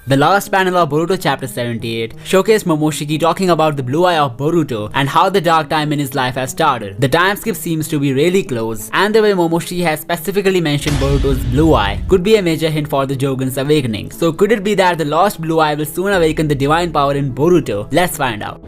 The last panel of Boruto chapter 78 showcased Momoshiki talking about the blue eye of Boruto and how the dark time in his life has started. The time skip seems to be really close, and the way Momoshiki has specifically mentioned Boruto's blue eye could be a major hint for the Jougan's awakening. So could it be that the lost blue eye will soon awaken the divine power in Boruto? Let's find out.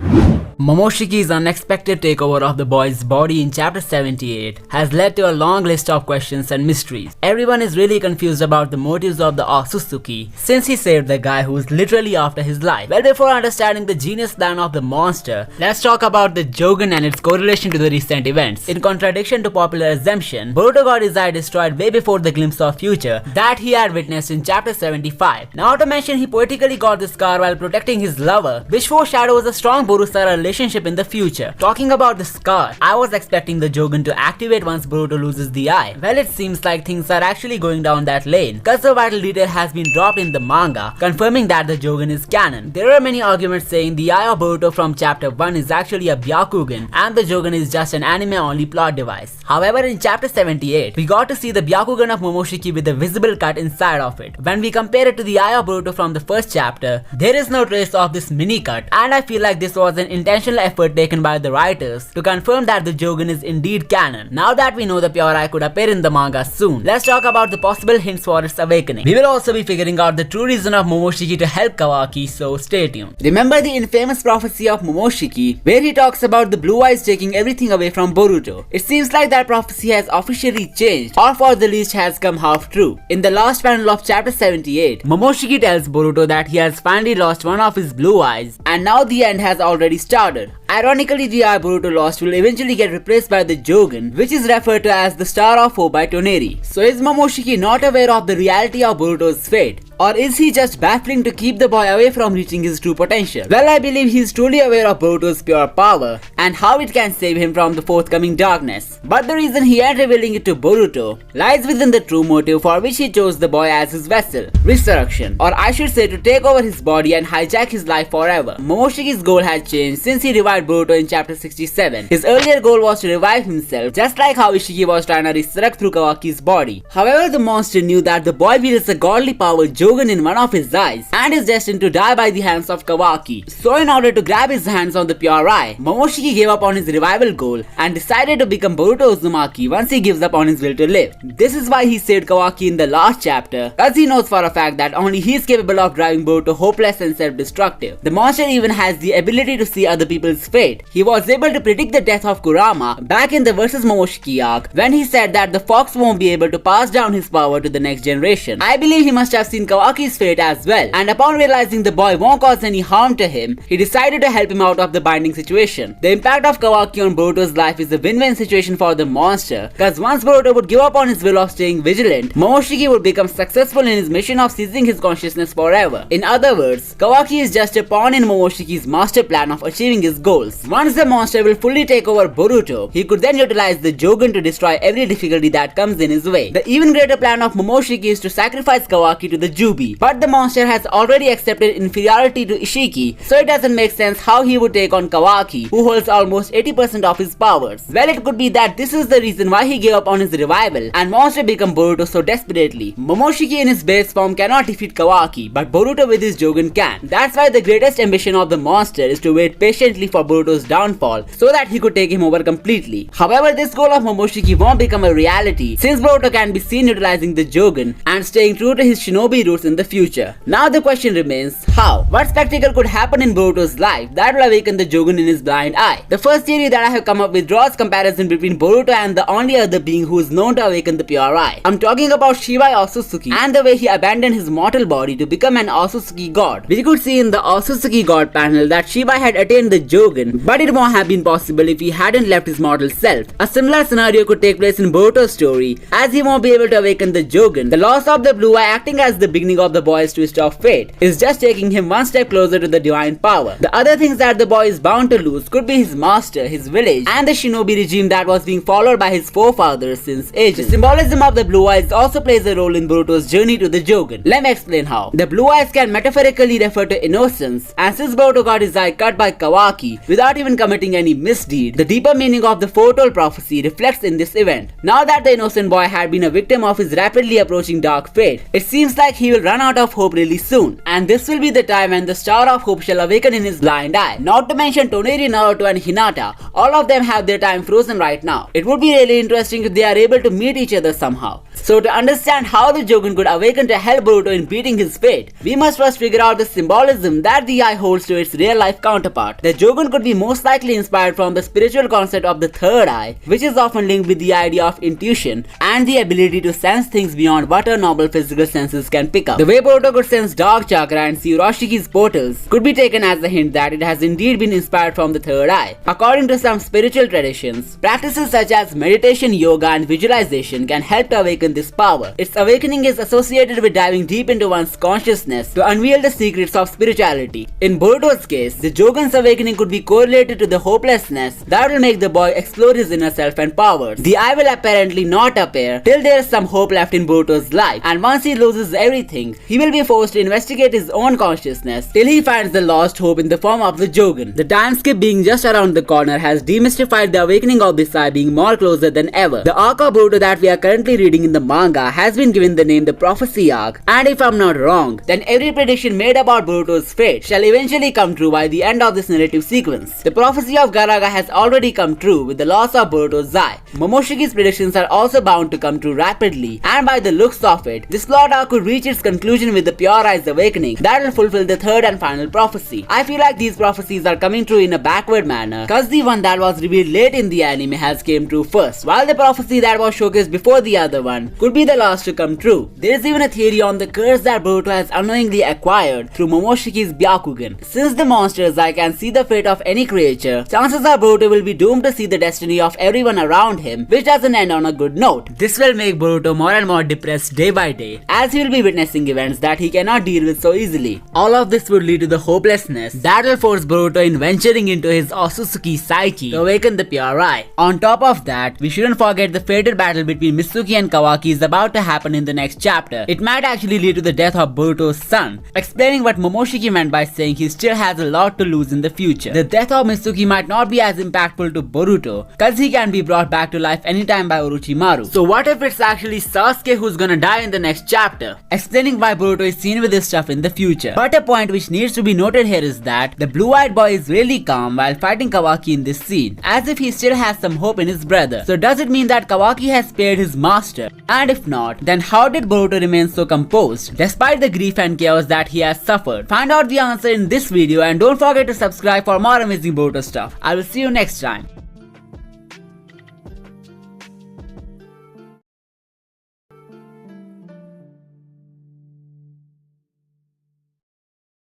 Momoshiki's unexpected takeover of the boy's body in chapter 78 has led to a long list of questions and mysteries. Everyone is really confused about the motives of the Otsutsuki since he saved the guy who is literally after his life. Well, before understanding the genius plan of the monster, let's talk about the Jougan and its correlation to the recent events. In contradiction to popular assumption, Boruto got his eye destroyed way before the glimpse of future that he had witnessed in chapter 75. Now to mention, he poetically got the scar while protecting his lover, which foreshadows a strong Boruto relationship in the future. Talking about the scar, I was expecting the Jougan to activate once Boruto loses the eye. Well, it seems like things are actually going down that lane, cause the vital detail has been dropped in the manga, confirming that the Jougan is canon. There are many arguments saying the eye of Boruto from chapter 1 is actually a Byakugan and the Jougan is just an anime only plot device. However, in chapter 78, we got to see the Byakugan of Momoshiki with a visible cut inside of it. When we compare it to the eye of Boruto from the first chapter, there is no trace of this mini cut, and I feel like this was an intentional effort taken by the writers to confirm that the Jougan is indeed canon. Now that we know the pure eye could appear in the manga soon, let's talk about the possible hints for its awakening. We will also be figuring out the true reason of Momoshiki to help Kawaki, so stay tuned. Remember the infamous prophecy of Momoshiki where he talks about the blue eyes taking everything away from Boruto? It seems like that prophecy has officially changed, or for the least has come half true. In the last panel of chapter 78, Momoshiki tells Boruto that he has finally lost one of his blue eyes and now the end has already started. Ironically, the eye Boruto lost will eventually get replaced by the Jougan, which is referred to as the Star of Hope by Toneri. So is Momoshiki not aware of the reality of Boruto's fate? Or is he just battling to keep the boy away from reaching his true potential? Well, I believe he is truly aware of Boruto's pure power and how it can save him from the forthcoming darkness. But the reason he ain't revealing it to Boruto lies within the true motive for which he chose the boy as his vessel: resurrection. Or I should say, to take over his body and hijack his life forever. Momoshiki's goal had changed since he revived Boruto in chapter 67. His earlier goal was to revive himself, just like how Ishiki was trying to resurrect through Kawaki's body. However, the monster knew that the boy wields a godly power Jougan in one of his eyes and is destined to die by the hands of Kawaki. So in order to grab his hands on the pure eye, Momoshiki gave up on his revival goal and decided to become Boruto Uzumaki once he gives up on his will to live. This is why he saved Kawaki in the last chapter, as he knows for a fact that only he is capable of driving Boruto hopeless and self-destructive. The monster even has the ability to see other people's fate. He was able to predict the death of Kurama back in the versus Momoshiki arc when he said that the fox won't be able to pass down his power to the next generation. I believe he must have seen Kawaki's fate as well, and upon realizing the boy won't cause any harm to him, he decided to help him out of the binding situation. The impact of Kawaki on Boruto's life is a win-win situation for the monster, cause once Boruto would give up on his will of staying vigilant, Momoshiki would become successful in his mission of seizing his consciousness forever. In other words, Kawaki is just a pawn in Momoshiki's master plan of achieving his goals. Once the monster will fully take over Boruto, he could then utilize the Jougan to destroy every difficulty that comes in his way. The even greater plan of Momoshiki is to sacrifice Kawaki to the Jubi, but the monster has already accepted inferiority to Ishiki, so it doesn't make sense how he would take on Kawaki, who holds almost 80% of his powers. Well, it could be that this is the reason why he gave up on his revival and wants to become Boruto so desperately. Momoshiki in his base form cannot defeat Kawaki, but Boruto with his Jougan can. That's why the greatest ambition of the monster is to wait patiently for Boruto's downfall so that he could take him over completely. However, this goal of Momoshiki won't become a reality since Boruto can be seen utilizing the Jougan and staying true to his shinobi roots in the future. Now the question remains, how? What spectacle could happen in Boruto's life that will awaken the Jougan in his blind eye? The first theory that I have come up with draws comparison between Boruto and the only other being who is known to awaken the pure eye. I'm talking about Shibai Otsutsuki and the way he abandoned his mortal body to become an Otsutsuki god. We could see in the Otsutsuki god panel that Shibai had attained the Jougan, but it won't have been possible if he hadn't left his mortal self. A similar scenario could take place in Boruto's story, as he won't be able to awaken the Jougan. The loss of the blue eye acting as the beginning of the boy's twist of fate is just taking him one step closer to the divine power. The other things that the boy is bound to lose could be his master, his village, and the shinobi regime that was being followed by his forefathers since ages. The symbolism of the blue eyes also plays a role in Boruto's journey to the Jougan. Let me explain how. The blue eyes can metaphorically refer to innocence, and since Boruto got his eye cut by Kawaki without even committing any misdeed, the deeper meaning of the foretold prophecy reflects in this event. Now that the innocent boy had been a victim of his rapidly approaching dark fate, it seems like he he will run out of hope really soon, and this will be the time when the star of hope shall awaken in his blind eye. Not to mention Toneri, Naruto and Hinata, all of them have their time frozen right now. It would be really interesting if they are able to meet each other somehow. So to understand how the Jougan could awaken to help Boruto in beating his fate, we must first figure out the symbolism that the eye holds to its real life counterpart. The Jougan could be most likely inspired from the spiritual concept of the third eye, which is often linked with the idea of intuition and the ability to sense things beyond what our normal physical senses can pick up. The way Boruto could sense dark chakra and see Uroshiki's portals could be taken as a hint that it has indeed been inspired from the third eye. According to some spiritual traditions, practices such as meditation, yoga and visualization can help to awaken this power. Its awakening is associated with diving deep into one's consciousness to unveil the secrets of spirituality. In Boruto's case, the Jougan's awakening could be correlated to the hopelessness that will make the boy explore his inner self and powers. The eye will apparently not appear till there is some hope left in Boruto's life, and once he loses everything, he will be forced to investigate his own consciousness till he finds the lost hope in the form of the Jougan. The time skip being just around the corner has demystified the awakening of this eye being more closer than ever. The arc of Boruto that we are currently reading in the manga has been given the name the Prophecy Arc, and if I'm not wrong, then every prediction made about Boruto's fate shall eventually come true by the end of this narrative sequence. The prophecy of Garaga has already come true with the loss of Boruto's eye. Momoshiki's predictions are also bound to come true rapidly, and by the looks of it, this plot arc could reach its conclusion with the Pure Eye's awakening that will fulfill the third and final prophecy. I feel like these prophecies are coming true in a backward manner, cause the one that was revealed late in the anime has came true first, while the prophecy that was showcased before the other one could be the last to come true. There is even a theory on the curse that Boruto has unknowingly acquired through Momoshiki's Byakugan. Since the monster's eye can see the fate of any creature, chances are Boruto will be doomed to see the destiny of everyone around him, which doesn't end on a good note. This will make Boruto more and more depressed day by day, as he will be witnessing events that he cannot deal with so easily. All of this would lead to the hopelessness that will force Boruto in venturing into his Otsutsuki psyche to awaken the Pure Eye. On top of that, we shouldn't forget the fated battle between Mitsuki and Kawaki is about to happen in the next chapter. It might actually lead to the death of Boruto's son, explaining what Momoshiki meant by saying he still has a lot to lose in the future. The death of Mitsuki might not be as impactful to Boruto, cause he can be brought back to life anytime by Orochimaru. So what if it's actually Sasuke who's gonna die in the next chapter, explaining why Boruto is seen with this stuff in the future. But a point which needs to be noted here is that the blue-eyed boy is really calm while fighting Kawaki in this scene, as if he still has some hope in his brother. So does it mean that Kawaki has spared his master? And if not, then how did Boruto remain so composed despite the grief and chaos that he has suffered? Find out the answer in this video, and don't forget to subscribe for more amazing Boruto stuff. I will see you next time.